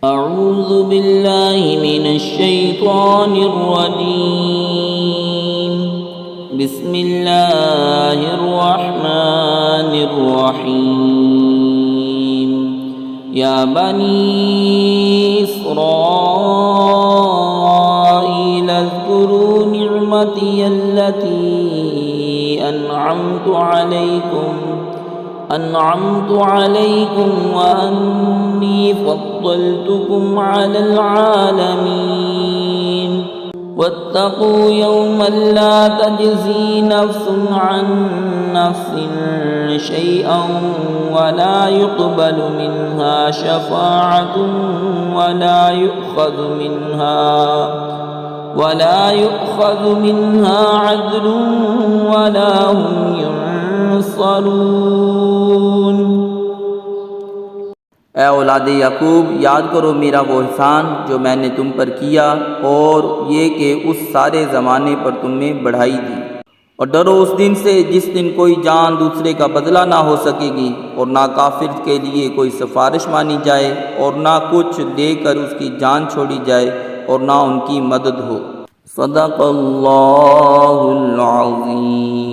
अऊज़ु बिल्लाहि मिनश्शैतानिर रजीम। बिस्मिल्लाहिर रहमानिर रहीम। या बनी इस्राईल अज़्कुरू निअमती अल्लती अनअमतु अलैकुम व अन्नी फ़द्दलतुकुम अलल आलमीन। वत्तक़ू यौमन ला तजज़ी नफ़्सुन अन नफ़्सिन शैअन वला युक़बलु मिन्हा शफ़ाअतुन वला युख़ज़ु मिन्हा अदलुन वला हुम युनसरून। ए औलादे याकूब, याद करो मेरा वो एहसान जो मैंने तुम पर किया, और ये कि उस सारे ज़माने पर तुम्हें बढ़ाई दी। और डरो उस दिन से जिस दिन कोई जान दूसरे का बदला ना हो सकेगी, और ना काफिर के लिए कोई सिफारिश मानी जाए, और ना कुछ देकर उसकी जान छोड़ी जाए, और ना उनकी मदद हो। सदक़ल्लाहुल अज़ीम।